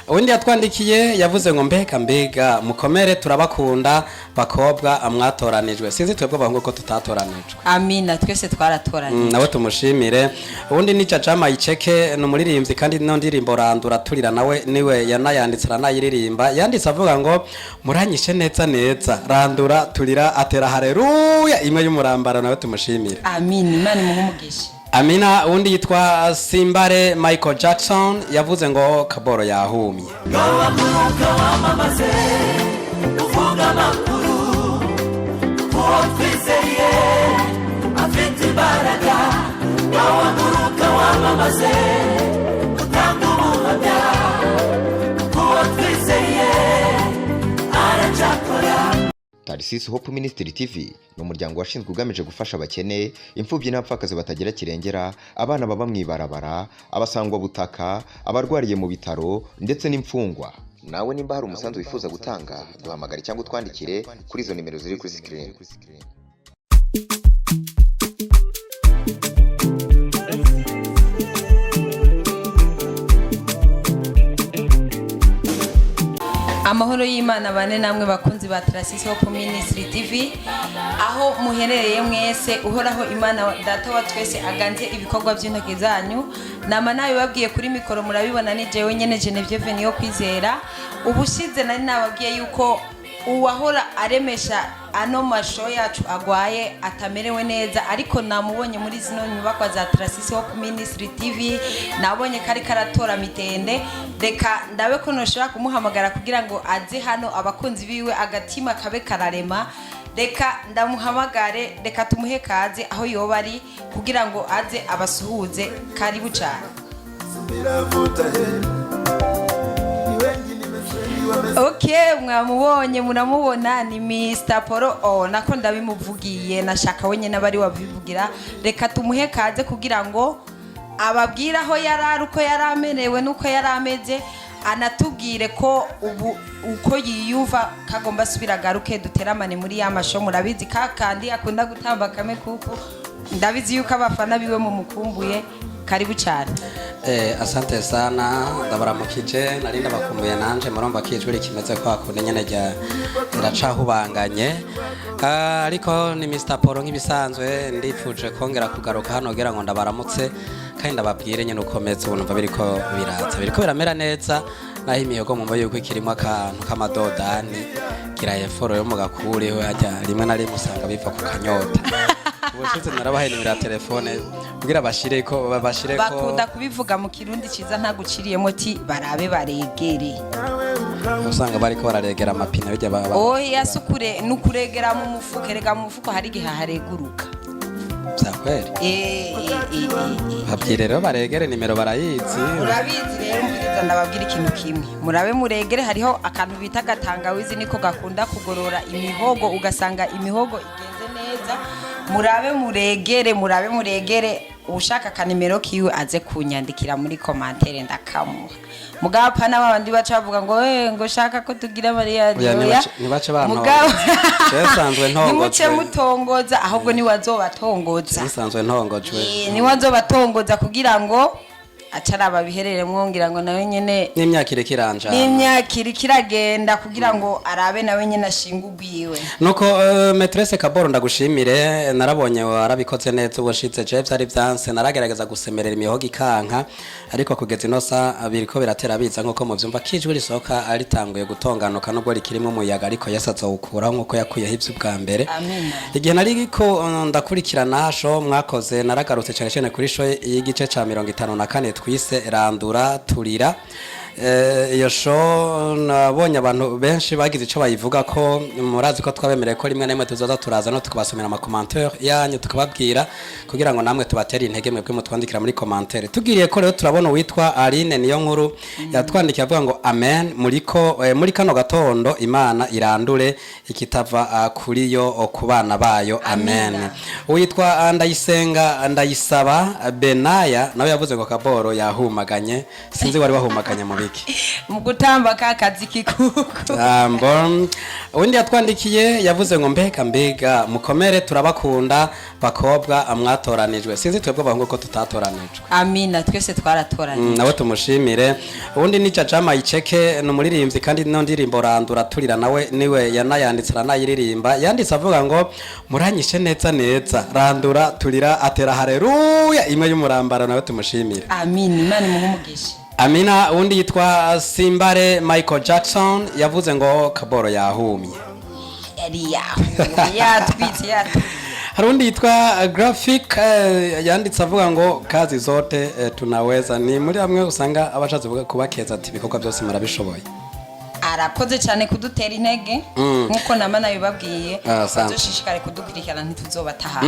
undi yatwandikiye yavuze ngo mbega mukomere turabakunda bakobwa amwatoranijwe sinzi twebwe bango ko tutatoranijwe. Amina twese twaratoranijwe. Nawe tumushimire. Undi ni Jama Iceke no muririmbyi kandi no ndirimbo randura turira nawe niwe yanayanditse ranayiririmba yanditse avuga ngo muranyishe neza randura turira atera haleluya imwe y'umurambara nawe tumushimire. Amina Imana imuhumugishe. Amina undi yitwa Simbare Michael Jackson yavuze ngo kaboro yahumye. Gawamuka wamamaze uvuga makuru twizeye afite imbaraga gawamuka wamamaze utanga ubuhamya twizeye aracakora. Tarisisi Hope Ministry TV ni umuryango washinzwe ugamije gufasha abakene, imfubyi n'abapfakazi batagira kirengera, abana baba mwibarabara, abasangwa butaka, abarwariye mu bitaro ndetse n'imfungwa. Nawe nimba hari umusanzu wifuza gutanga, duhamagare cyangwa utwandikire kuri izo nimero ziri kuri screen. Amahoro y'Imana bane namwe bakunzi ba Tarisisi Hope Ministry TV aho muherereye mwese uhoraho Imana data wa twese aganze ibikorwa by'intoki zanyu nama nawe babwiye kuri mikoro murabibona ni jewe nyene Genevieve niyo kwizera ubushize nari nababwiye yuko uwahora aremesha ano masho yacu agwaye atamerewe neza ariko namubonye muri zino nyubakwa za Tarisisi Hope Ministry TV nabonye kari karatora mitende reka ndabe ko noshobora kumuhamagara kugira ngo aze hano abakunzi biwe agatima kabe kararema reka ndamuhamagare reka tumuhe kaze aho yoba ari kugira ngo aze abasuhuze karibu cyane. Okay mwamubonye muramubona ni Mr. Poro nako ndabimuvugiye nashaka wenye nabari wabivugira reka tumuhe kaze kugira ngo ababwira aho yarari uko yaramenewe nuko yarameze anatubwire ko ubu uko yiyumva kagomba subiragaruke duteramane muri ya masho murabizi kakandi akunda gutamba kame kuko ndabizi yuko abafana biwe mu mukumbuye karibu cyane. Asante sana ndabaramukije narinda bakumbuye nanje murumva kijuri kimeze kwa kundi nyene rya iracahubanganye ariko ni Mr. Poro nk'ibisanzwe ndifuje kongera kugaruka hano gera ngo ndabaramutse kandi ndababwire nyene ukomeze ubuntu biriko biramera neza naho imiyogo mu mbaye yuko kirimo akantu kamadodani kiraye foro yo mugakuri ho hajya rimwe na rimwe usanga biva ku kanyota ubushize narabahaye nimero ya telefone kugira bashireko bakunda kubivuga mu kirundi ciza nta guciriyemo ti barabe baregere usanga bariko bararegera amapine bijya baba yasukure nukuregera mu mufuko erega mu mufuko hari gihe hareguruka byakwere habye rero baregere nimero barayizi urabizi rero mbiriza ndababwira ikintu kimwe murabe muregere hariho akantu bita gatangawizi niko gakunda kugorora imihogo ugasanga imihogo igenze neza murabe muregere ushaka kanimero kiwe aze kunyandikira muri commentaire ndakamuha mugapa n'abandi baca bavuga ngo shaka ko tugira Maria Joya nibace mugabo cyasanzwe ntongoje nimuce mutongoza ahubwo ni wazobatongoza cyasanzwe ntongojwe ni wazobatongoza kugira ngo acaraba biherere mwongira ngo nawe nyene n'imyakire kiranja n'imyakire kiragenda kugira ngo arabe nawe nyene ashingugwiwe nuko Maîtresse Kaboro ndagushimire narabonye warabikoze neza ubashitse Jeff ari byanse naragerageza gusemerera imihogo ikanka ariko kugeza inosa biriko biratera biza nkuko muvyumva kijwe risoka aritanguye gutonganuka nubwo rikirimo umuyaga ariko yasaza ukura nkuko yakuye hivyo bwa mbere. Amina. Igihe nariko ndakurikirana sho mwakoze naragarutse cyane cyane kuri sho y'igice ca 54 twise randura turira iyo show nabonye abantu benshi bagize ico bayivuga ko murazi ko twabemereye ko rimwe nemwe tuzoza turaza no tukabasomera ama commentaire yanyu tukababwira kugira ngo namwe tubatere intege mwebwe mutwandikira muri commentaire tugiriye ko rero turabona witwa Aline niyo nkuru yatwandikiye avuga ngo amen muri kano gatondo Imana irandure ikitava kuri yo kubana bayo amen. Witwa Ndayisaba Benaya nawe yavuze ngo Kaboro yahumaganye sinzi wari wahumaganye mu iki mu gutamba ka kazi kikuko Bon, undi yatwandikiye yavuze ngo mbega mukomere turabakunda bakobwa amwatoranijwe sinzi twebwe bahungu ko tutatoranijwe amina twese twaratoranijwe nawe tumushimire ubundi ni Jajama Iceke ni umuririmbyi kandi no ndirimbo randura turira nawe niwe yanayanditse aranayiririmba yanditse avuga ngo muranyishe neza randura turira atera haleluya imwe y'umurambara nawe tumushimire amina imana imuhumugishe Amina undi yitwa Simbare Michael Jackson yavuze ngo kaboro yahumye yari yatwitse hari undi yitwa Graphic yanditse avuga ngo kazi zote tunaweza ni muri hamwe usanga abashatse kubakeza ati ibikorwa byose murabishoboye arakoze cyane kudutera intege nkuko namana bibabwiye bazoshishikare kudukurikirana ntituzobataha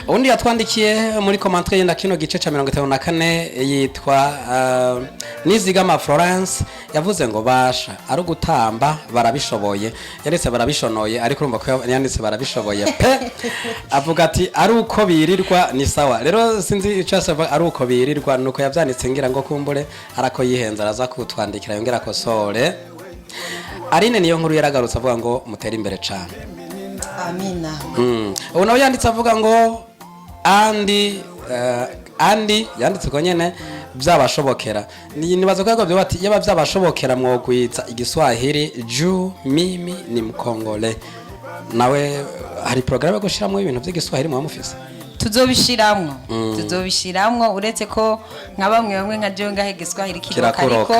undi yatwandikiye muri commentaire yenda kino gice ca 54 yitwa Nizigama Florence yavuze ngo basha ari gutamba barabishoboye yanditse barabishonoye ariko urumva ko yanditse barabishoboye pe avuga ati ari uko birirwa ni sawa rero sinzi ico yasaba ari uko birirwa nuko yavyanditse ngira ngo kumbure arako yihenza araza kutwandikira yongera ko sore Arine niyo nkuru yaragarutse avuga ngo mutera imbere cyane amina ubu nawe yanditse avuga ngo andi yanditse ko nyene byabashobokera nibaza ko byo bati yaba byabashobokera mwogwitsa igiswahili ju mimi ni mkongole nawe hari programme yo gushiramo ibintu by'igiswahili mu mufise tuzobishiramwo uretse ko nka bamwe nka John gahe giswahili kiroka ariko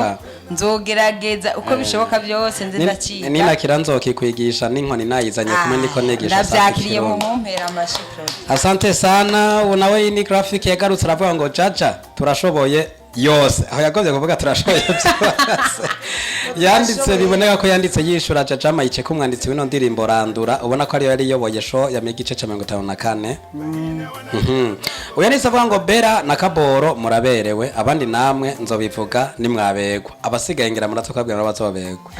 nzogerageza uko bishoboka byose nzizaciga nina kiranzoki kwigisha n'inkoni nayizanye kumwe niko negisha ndavyakiriye mu mumpera amashipro asante sana unawe ni Graphic yagarutse aravuga ngo jaja turashoboye yose aho yagoze kuvuga turashoboye byose yanditse biboneka ko yanditse yishura Jajama Iceke umwanditsi w'ino ndirimbo randura ubona ko ari yari yoboye show ya gice ca 54 uyanditse avuga ngo Bera na Kaboro muraberewe abandi namwe nzobivuga nimwabegwa abasigaye ngira muratokabwira bazobegwa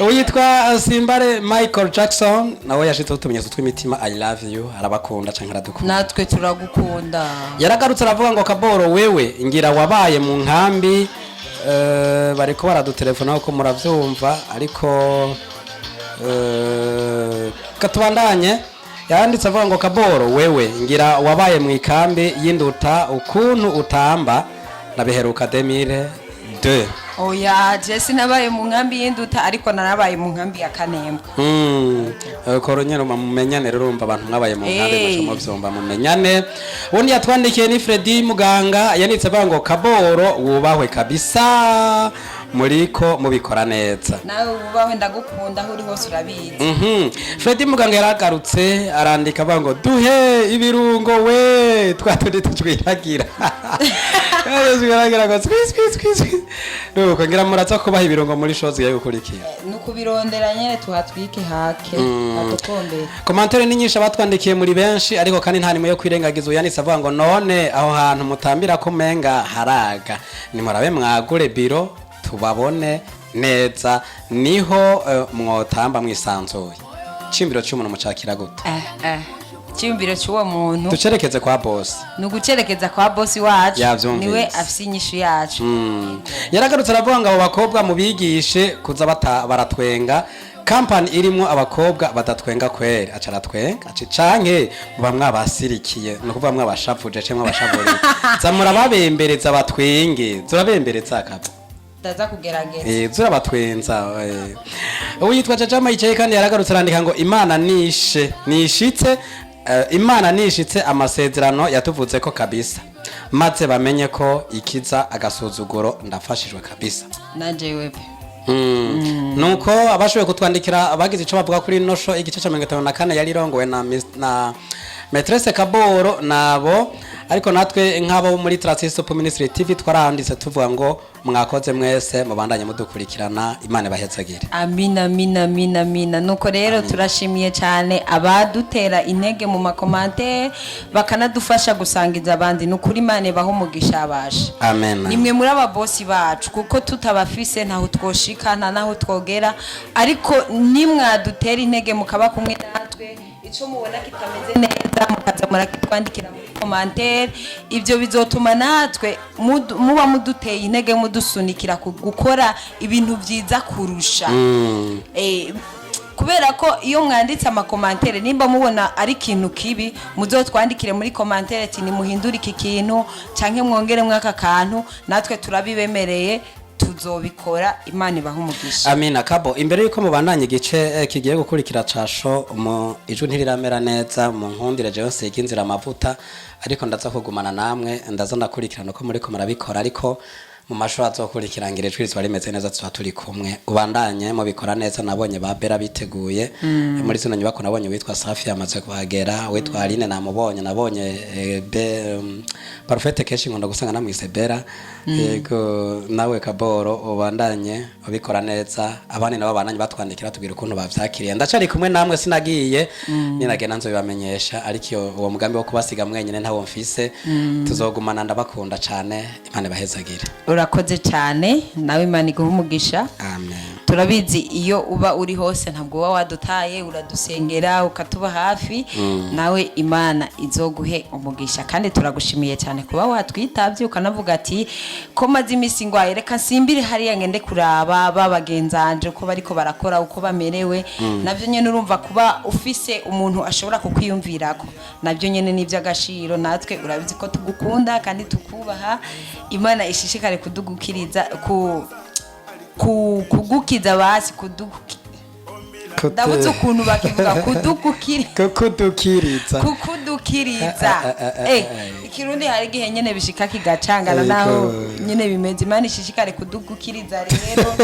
uyitwa Simbare Michael Jackson nawe yashitse utumenyetso tw'imitima I love you arabakunda canke aradukunda natwe turagukunda yaragarutse aravuga ngo Kaboro wewe ngira wabaye mu nkambi bariko baradutelefona ko muravyumva ariko katubandanye yanditse avuga ngo Kaboro wewe ngira wabaye mu ikambi y'induta ukuntu utamba nabiheruka 2002 oya Jesse nabaye mu nkambi y'induta ariko narabaye mu nkambi ya Kanembwa koronyero mumenyane urumva abantu mwabaye mu nkambi mu byomba mumenyane undi yatwandikiye ni Freddy Muganga yanitse avuga ngo Kaboro wubahwe kabisa muriko mubikora neza nawe wubahwe ndagukunda aho uri hose urabizi Freddy Muganga yaragarutse arandika avuga ngo duhe ibirungo we twatundi tujwiragira ngo squeeze nuko ngira muratsa kubaha ibirungo muri shows yayo gukurikira nukubirondera nyene tuhatwike hake atokombere commentaire ni nyinshi abatwandikiye muri benshi ariko kandi nta nimwe yo kwirengagiza yanitse avuga ngo none aho hantu mutambira ko menga haraga ni murabe mwagure biro tubabone neza niho mwotamba mwisanzuye cimbiro cy'umuntu mucakira gute cimbiro cy'uwo muntu ducerekeze kwa boss nugucerekeza kwa boss wacu niwe afise inyishu yacu yaragarutse aravuga ngo abo bakobwa mubigishe kuza baratwenga company irimo abakobwa badatwenga kweri acaratwenga canke muba mwabasirikiye no kuvuga mwabashavuje cyangwa mwabashavuri zamura babembereza batwenge zurabembereza akaba ndaza kugerageza zurabatwenza uyitwa Jajama Iceke kandi yaragarutse arandika ngo Imana nishitse Imana nishitse amasezerano yatuvuze ko kabisa maze bamenye ko ikiza agasuzuguro ndafashijwe kabisa nanje webe nuko abashoboye kutwandikira abagize ico bavuga kuri no show igice ca 54 yari rongowe na Maîtresse Kaboro nabo ariko natwe nk'abo muri Traciso Ministry TV twaranditse tuvuga ngo mwakoze mwese mubandanye mudukurikirana Imana bahezagire amina nuko rero turashimiye cyane abadutera intege mu makomante bakanadufasha gusangiza abandi nukuri Imana baho mugisha abasha amen nimwe muri aba boss bacu kuko tutabafise ntaho twoshikana naho twogera ariko nimwadutera intege mukaba kumwe natwe ico mubona kitameze neza mukaza murakitwandikira commentaire, ibyo bizotuma natwe muba muduteye intege mudusunikira gukora ibintu byiza kurusha. Kubera ko iyo mwanditse amakomantere nimba mubona ari ikintu kibi muzotwandikire muri komantere ati nimuhindure iki kintu canke mwongere mwaka kantu, natwe turabibemereye tuzobikora. Imana ibaha umugisha. Amina. Kabo, imbere yuko mubandanye igice kigiye gukurikira casho mu ijwi ntiriramera neza mu nkundire jewe nsiga inzira amavuta, ariko ndaza kugumana namwe ndaza ndakurikirana uko muriko murabikora, ariko mu mashuri azokurikirangira ijwi rizwa rimeze neza tuba turi kumwe. Ubandanye mubikora neza. Nabonye ba Bera biteguye muri zino nyubako, nabonye witwa Safi yamaze kuhagera, witwa Aline namubonye, nabonye Parfait kenshi nkunda gusanga namwise Bera. Yego nawe Kaboro ubandanye ubikora neza, abandi nabo bandanye batwandikira tubwira ukuntu bavyakiriye. Ndacari kumwe namwe sinagiye ninagenda nzobibamenyesha, ariko uwo mugambi wo kubasiga mwenyene ntawo mfise. Tuzogumana ndabakunda cyane. Imana bahezagire. Urakoze cyane nawe, Imana iguhe umugisha. Amen. Turabizi iyo uba uri hose ntabwo uba wadutaye, uradusengera ukatuba hafi. Nawe Imana izoguhe umugisha, kandi turagushimiye cyane kuba watwitabye ukanavuga ati ko maze imisi ngwaye reka nsimbire hariya ngende kuraba babagenzanje uko bariko barakora uko bamerewe. Navyo nyene urumva kuba ufise umuntu ashobora kukwiyumvirako, navyo nyene ni by'agashiro. Natwe urabizi ko tugukunda kandi tukubaha. Imana ishishikare kudugukiriza kugukiza basi ndabuze ukuntu bakivuga kukudukiriza. Ikirundi hari igihe nyene bishika kigacangana naho nyene bimeze. Imana ishishikare kudugukiriza rero.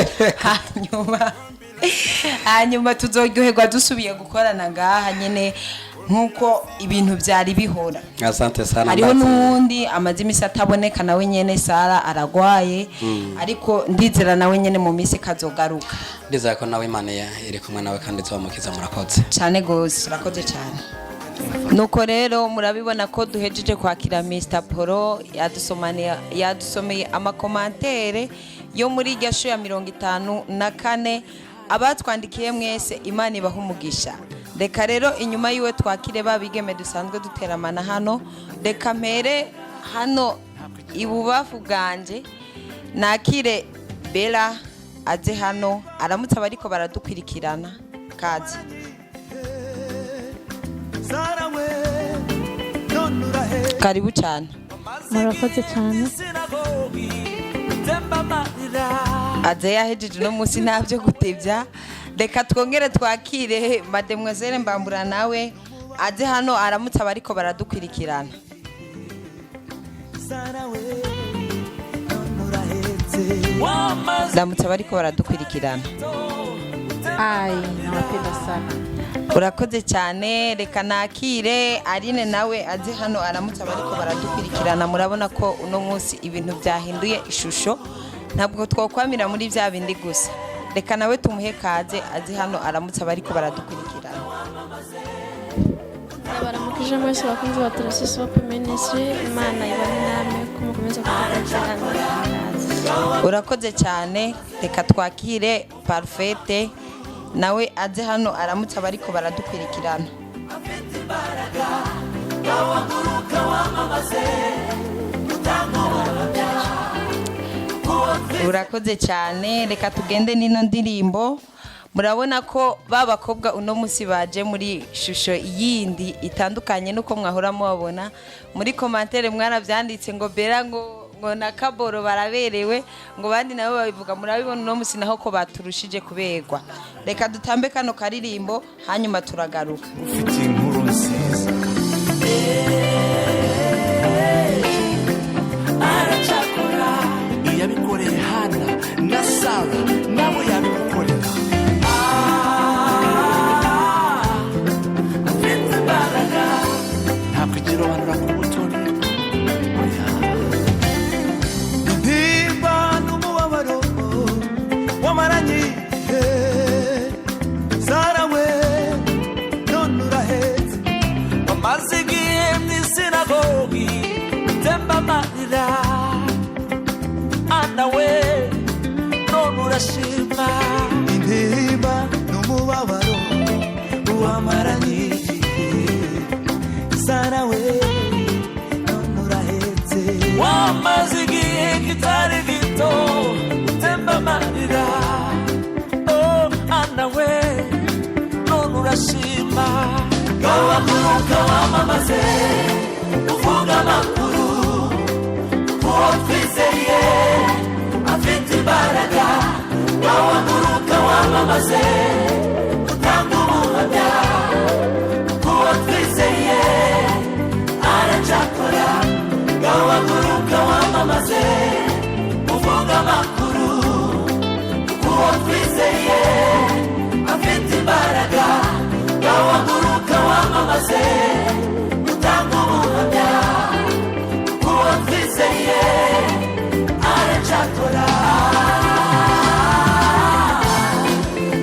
hanyuma tuzoryoherwa dusubiye gukorana ngaha nyene nkuko ibintu byari bihora. Asante sana. Hariho n'undi amaze imisi ataboneka nawe nyene Sara aragwaye, ariko ndizera nawe nyene mu misi kazogaruka. Ndizera ko nawe Imana iri kumwe nawe kandi zomukiza. Murakoze cyane gose. Urakoze cyane. Nuko rero murabibona ko duhejeje kwakira Mr. Poro yadusomeye amakomantere yo muri iryo sho ya 54. Abatwandikiye mwese Imana ibaha umugisha. Reka rero inyuma yiwe twakire babigeme dusanzwe duteramana hano. Reka mpere hano ibubafu bwanje nakire Bella aze hano aramutse abariko baradukwirikirana. Kazi karibu cyane. Murakoze cyane. Aze yahejeje no munsi ntabyo gutebya. Reka twongere twakire Mademoiselle Mbambura nawe aze hano aramutse abariko baradukwirikirana. Ndamutse abariko baradukwirikirana. Nawapenda sana. Urakoze cyane. Reka nakire Aline nawe aze hano aramutse abariko baradukwirikirana. Murabona ko uno munsi ibintu byahinduye ishusho, ntabwo twokwamira muri bya bindi gusa. Reka nawe tumuhe kaze azi hano aramutse abariko baradukurikirana. Baramukije mwese bakunzi ba Tarasisi Hope Ministry. Imana ibane namwe kumukomeza kudukurikirana. Urakoze cyane. Reka twakire Parfait nawe aze hano aramutse abariko baradukurikirana. Urakoze cyane. Reka tugende nino ndirimbo. Murabona ko babakobwa uno munsi baje muri shusho yindi itandukanye nuko mwahora mubabona. Muri commentaire mwaravyanditse ngo Bera ngo na Kaboro baraberewe, ngo bandi nabo babivuga. Murabibona uno munsi naho ko baturushije kuberwa. Reka dutambe kano karirimbo hanyuma turagaruka. Ufite inkuru nziza. Yabikoreye Hana na Sara nabo yabikorera. Afite imbaraga ntabwo ikirobanura ku butoni. Intimba n'umubabaro wamaranye Sara we none urahetse. Wamaze igihe mu isinagogi utemba amarira. Nawe none urashima. Intimba n'umubabaro wamaranye igihe Sara we kari gito utemba amarira. Oh ana we none urashima gawaguruka wamamaze uvuga amakuru kuwo twizeye afite imbaraga gawaguruka wamamaze utanga ubuhamya kuwo twizeye aracakora gawaguruka wamamaze uvuga amakuru kuwo twizeye afite imbaraga gawaguruka wamamaze utanga ubuhamya kuwo twizeye aracakora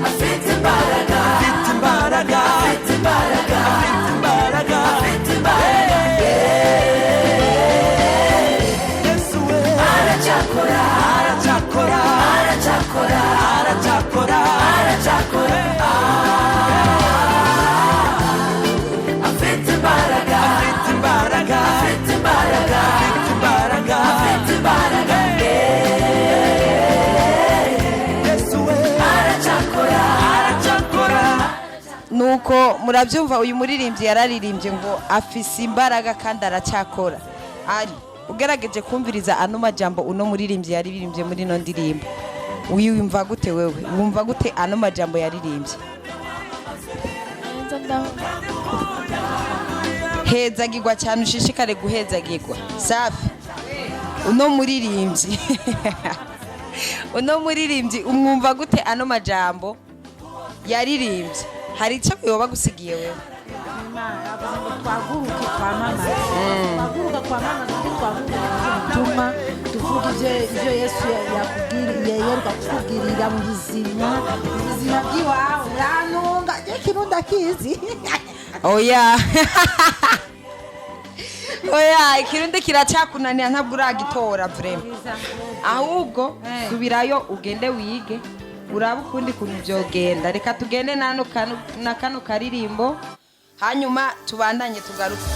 afite imbaraga afite imbaraga afite imbaraga afite imbaraga afite imbaraga Yesu we aracakora aracakora aracakora aracakora aracakora afite imbaraga afite imbaraga afite imbaraga afite imbaraga afite imbaraga Yesu we aracakora aracakora. nuko murabyumva uyu muririmbyi yararirimbye ngo afise imbaraga kandi aracyakora. ari ugerageje kumviriza ano majambo uno muririmbyi yaririmbye muri no ndirimbo wiyumva gute wewe? wumva gute ano majambo yaririmbye? neza ndaho hezagirwa cyane, ushishikare guhezagirwa. Safi uno muririmbyi uno muririmbyi umwumva gute ano majambo yaririmbye? hari icyo yoba gusigiye wewe? twaguruke twamamaze twaguruka twamamaze kandi twavuga ubutumwa tuvuga ibyo Yesu yakubwiriye yeruka kutubwirira mu buzima bw'iwawe urantunga ikintu ndakizi oya oya ikirundi kiracyakunanira ntabwo uragitora vrema, ahubwo subirayo ugende wige uraba ukundi kuntu byogenda. reka tugende na kano karirimbo hanyuma tubandanye tugaruke.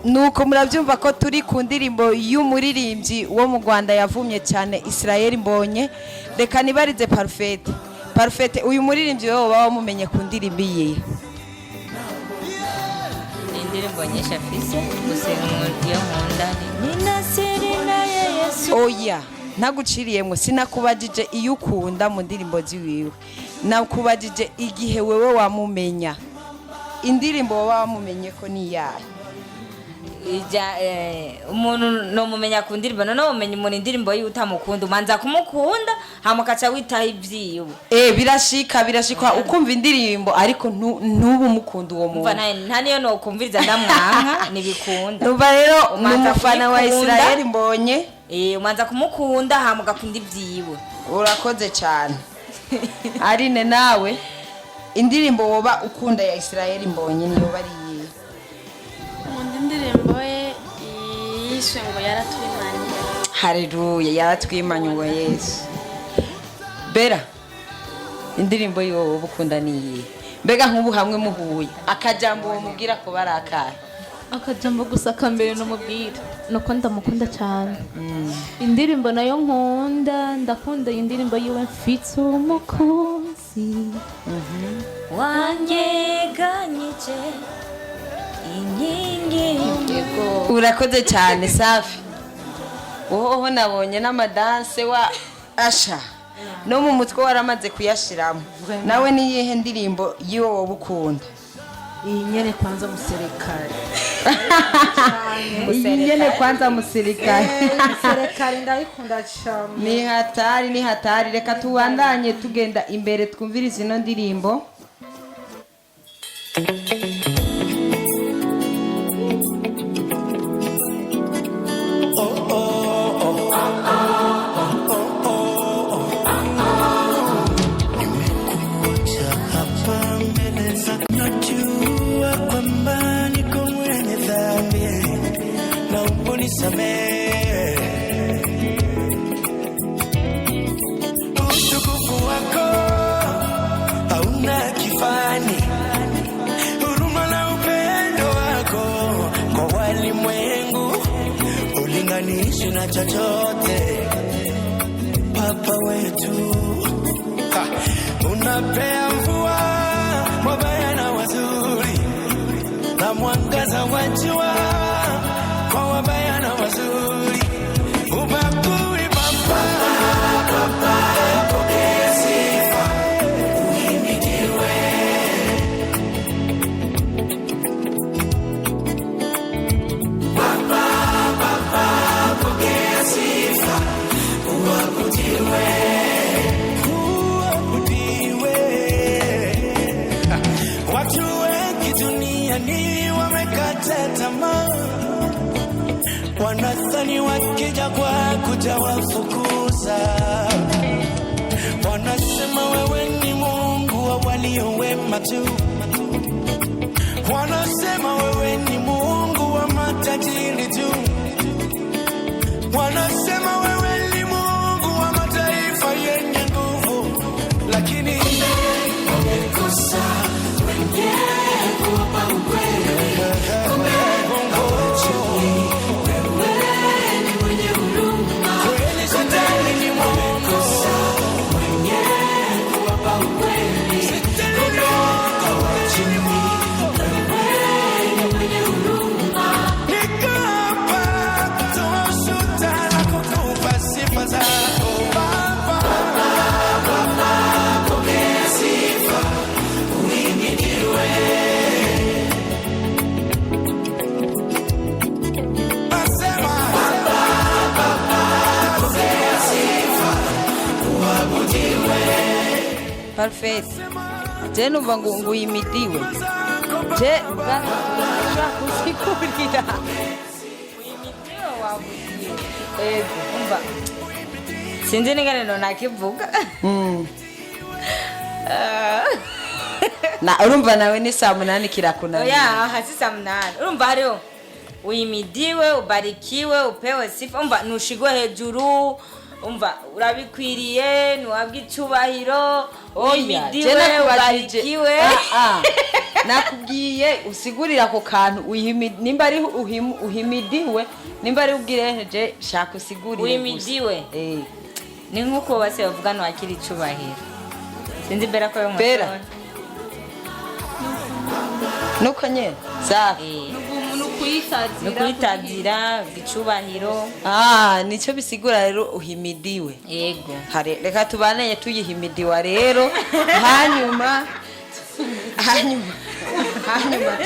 nuko murabyumva ko turi ku ndirimbo y'umuririmbyi wo mu Rwanda yavumye cyane Israel Mbonye. Reka nibarize Parfait uyu muririmbyi wowe baba mumenye ku ndirimbo ye? Indirimbo nyinshi afise gusenga umuntu iyo nkunda ni nasiri na Yesu. Oya ntaguciriyemo sinakubajije iyo ukunda mu ndirimbo ziwiwe, nakubajije igihe wewe wamumenya indirimbo waba wamumenye ko ni yayo. Umuntu no mumenya ku ndirimbo no mumenya umuntu indirimbo yiwe utamukunda umanza kumukunda hamukaca witaho ivyiwe. Birashika ukumva indirimbo ariko ntubu mukunda uwo muntu. Nta niyo no kumviriza ndamwanka nibikunda. Numva rero umufana wa Israel Mbonye umanza kumukunda hamugakunda ivyiwe. Urakoze cyane. Arine nawe indirimbo woba ukunda ya Israel Mbonye niyo bari indirimbo ye yiswe ngo yaratwimanye. Haleluya, yaratwimanye ngo Yesu. Bera indirimbo yo bukunda niyi mbega nk'ubu hamwe muhuye akajambo mubwira ko barakara? Akajambo gusa kambere no mubwira nuko ndamukunda cyane. Indirimbo nayo ndakunda indirimbo yiwe mfitse umukunzi wanyeganyije inkingi. Urakoze cyane Safi. Woho nabonye n'amadanse wa Asha no mu mutwe waramaze kuyashiramo. Nawe niyihe ndirimbo yiwe wobukunda? Iyi nyene kwanza muserikali. Iyi nyene kwanza muserikali. Muserikali ndayikunda cyane. Ni hatari. Reka tubandanye tugenda imbere twumvirize ino ndirimbo. Utukufu wako hauna kifani, huruma na upendo wako kwa walimwengu ulinganishi na chochote. Papa wetu unapea mvua wabaya na wazuri na mwangaza wa jua kwa wabaya na wazuri. Ubakuri Baba, pokea sifa, uhimidiwe. Baba, pokea sifa, uabudiwe. Watu wengi duniani wamekata tamaa, wanadhani wakija kwa kuja wafukuza. Wanasema wewe ni Mungu wa walio wema tu, wanasema wewe ni Mungu wa matajiri tu, wanasema wewe ni Mungu wa mataifa yenye nguvu, lakini wamekosa wenyewe kuwapa ukweli. Parfait. Je numva ngo uyimidiwe. Je bwana kusikurira. Uyimidiwe wabudiwe. Umva. Sinzi ningane no nakivuga. Na urumva nawe ni saa 8 kirakunana. Oya hasi saa 8. Urumva hariho uyimidiwe, ubarikiwe, upewe sifa. Umva nushigwe hejuru umva urabikwiriye ntiwabwa icubahiro wimidiwe jena ubarikiwe nakubwiye usigurira ako kantu nimba ari uhimidiwe nimba ari ubwireheje shaka usigurire wimidiwe ni nk'uko bose bavuga ntiwakira icubahiro sinzi mbera ko bera nuko nyene safi nukuyitazira icubahiro nicyo bisigura rero uhimidiwe yego reka tubaneye tuyihimidiwa rero hanyuma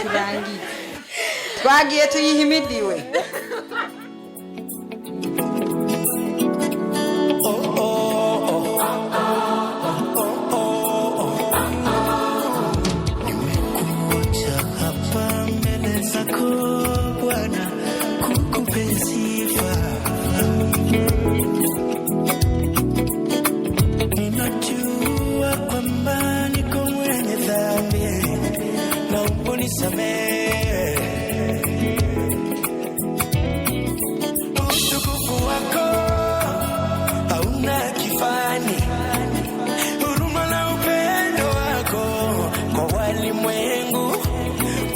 turangiye twagiye tuyihimidiwe utukufu wako hauna kifani, huruma na upendo wako kwa walimwengu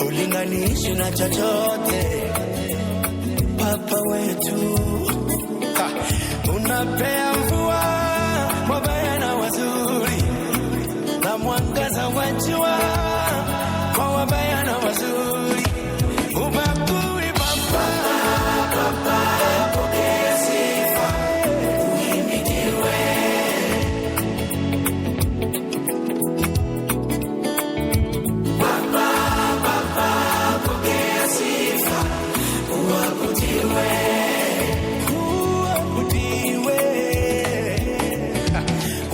ulinganishi na chochote. Papa wetu unapea mvua wabaya na wazuri na mwangaza wa jua kwa wabaya na wazuri. Ubakui Baba, pokea sifa, uhimidiwe. Baba, pokea sifa, uabudiwe.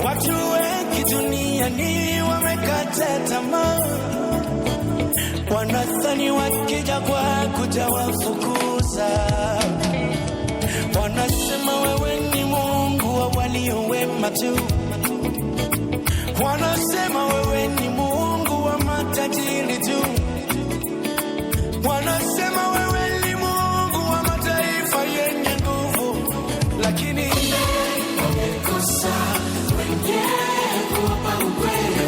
Watu wengi duniani wamekata tamaa, wanadhani wakija kwako utawafukuza. Wanasema wewe ni Mungu wa walio wema tu, wanasema wewe ni Mungu wa matajiri tu, wanasema wewe ni Mungu wa mataifa yenye nguvu, lakini wamekosa wenyewe kuwapa ukweli.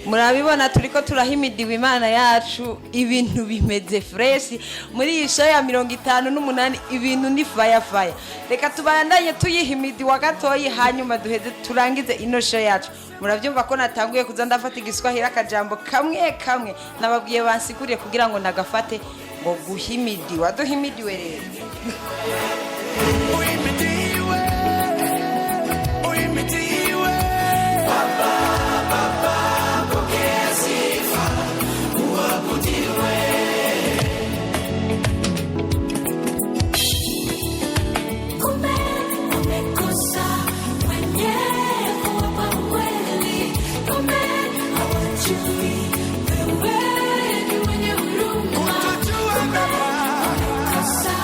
murabibona turiko turahimidiwa Imana yacu, ibintu bimeze fresh muri iyi show ya 58 ibintu ni fire. Reka tubandanye tuyihimidiwa gatoyi hanyuma duheze turangize ino show yacu. Muravyumva ko natanguye kuza ndafata igiswahili akajambo kamwe nababwiye bansiguriye kugira ngo nagafate ngo guhimidiwa. Duhimidiwe rero Uhimidiwe Baba, pokea sifa, uabudiwe. Kumbe wamekosa wenyewe kuwapa ukweli, kumbe hawajui wewe ni mwenye huruma. Kutojua Baba, wamekosa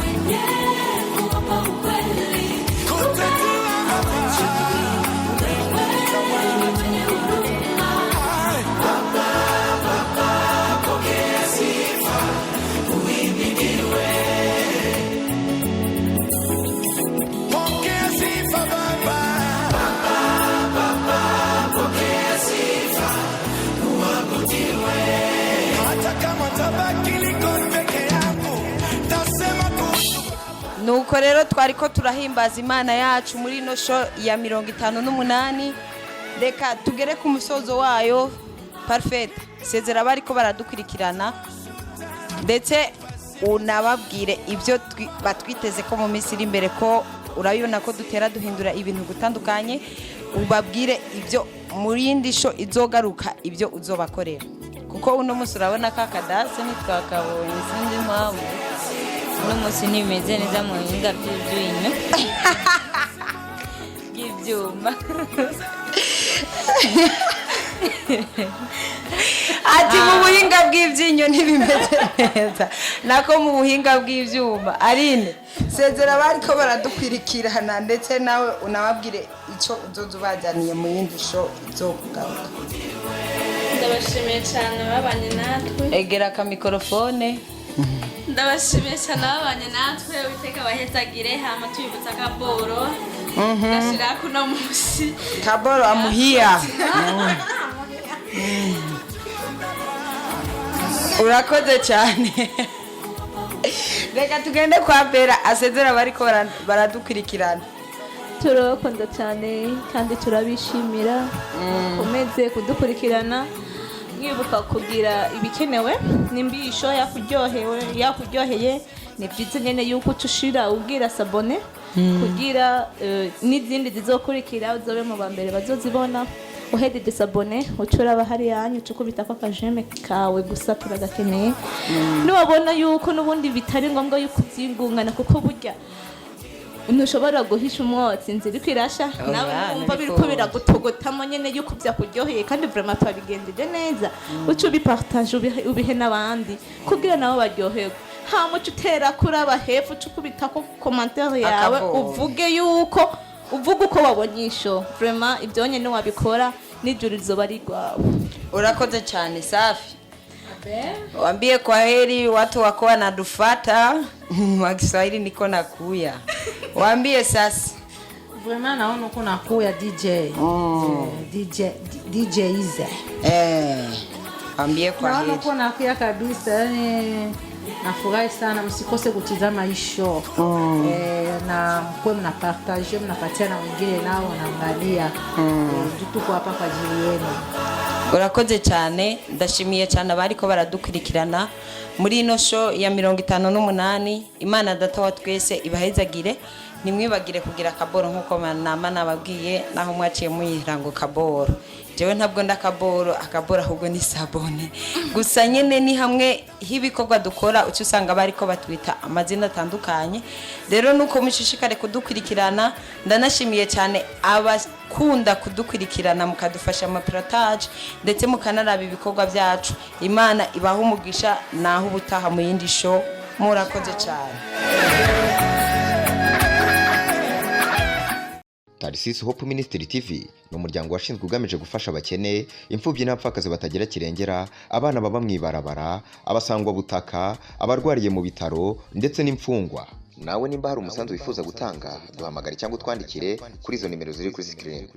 wenyewe kuwapa ukweli, kutojua Baba. nuko rero twariko turahimbaza Imana yacu muri ino show ya 58. Reka tugere ku musozo wayo. Parfait, sezera bariko baradukurikirana ndetse unababwire ibyo batwiteze ko mu minsi iri imbere, ko urabibona ko dutera duhindura ibintu gutandukanye. Ubabwire ibyo muri indi show izogaruka, ibyo uzobakorera, kuko uno munsi urabona ka kadase nitwakabonye sinzi mpamvu uno munsi nimeze neza mu bihinga by'ibyinyo by'ibyuma. ati mu buhinga bw'ibyinyo ntibimeze neza nako mu buhinga bw'ibyuma Aline sezera bariko baradukwirikirana ndetse nawe unababwire icyo uzoza ubajyaniye mu yindi show izokugaruka. ndabashimiye cyane babanye natwe egera akamikorofone. ndabashimiye cyane babanye natwe witeka bahezagire hama tubibutsa Kaboro ndashira kuno musi Kaboro amuhiya. Urakoze cyane. Reka tugende kwa Bera asezera bariko baradukurikirana. turabakunda cyane kandi turabishimira komeze kudukurikirana mwibuka kugira ibikenewe n'imbisho yakuryoheye ni byiza nyene yuko ucushira ubwira sabone kugira n'izindi zizokurikira uzobe mu bambere bazozibona uhejeje sabone ucura bahari yanyu cukubita ko akajeme kawe gusa turagakeneye niwabona yuko nubundi bitari ngombwa yuko uzingungana kuko burya ntushobora guhisha umwotsi inzira iko irasha nawe wumva biriko biragutogotamo nyene yuko byakuryoheye kandi vraiment twabigendeje neza uca ubipartage ubihe n'abandi kugira nabo baryoherwe hama uca utera kuraba hepfo uca ukubita ko commentaire yawe uvuge uko wabonye isho vraiment ibyo nyene wabikora n'ijuru rizoba ari rwawe. Urakoze cyane Safi. Waambie kwa heri watu wako wanadufata wa Kiswahili niko nakuya. Waambie sasa. Vraiment naona uko nakuya DJ Ize. Waambie kwa heri. Naona uko nakuya kabisa, yani nafurahi sana, msikose kutizama hii show. Na mkwe mnapartage, mnapatia na wengine nao wanaangalia. Tuko hapa kwa ajili yenu. Urakoze cyane ndashimiye cyane abariko baradukurikirana muri ino show ya 58 Imana data wa twese ibahezagire nimwibagire kugira Kaboro nkuko nama nababwiye naho mwaciye muyirango Kaboro jewe ntabwo ndakaboro akabora ahubwo ni sabone gusa nyene ni hamwe hibikorwa dukora uci usanga bariko batwita amazina atandukanye rero nuko mushishikare kudukurikirana ndanashimiye cyane abakunda kudukurikirana mukadufasha amapilotage ndetse mukanaraba ibikorwa byacu Imana ibaha umugisha naho ubutaha mu yindi show murakoze cyane. Tarsis Hope Ministry TV ni umuryango washinzwe ugamije gufasha abakene, imfubyi n'abapfakazi batagira kirengera, abana baba mwibarabara, abasangwa butaka, abarwariye mu bitaro ndetse n'imfungwa. Nawe nimba hari umusanzu wifuza gutanga, duhamagare cyangwa utwandikire kuri izo nimero ziri kuri screen.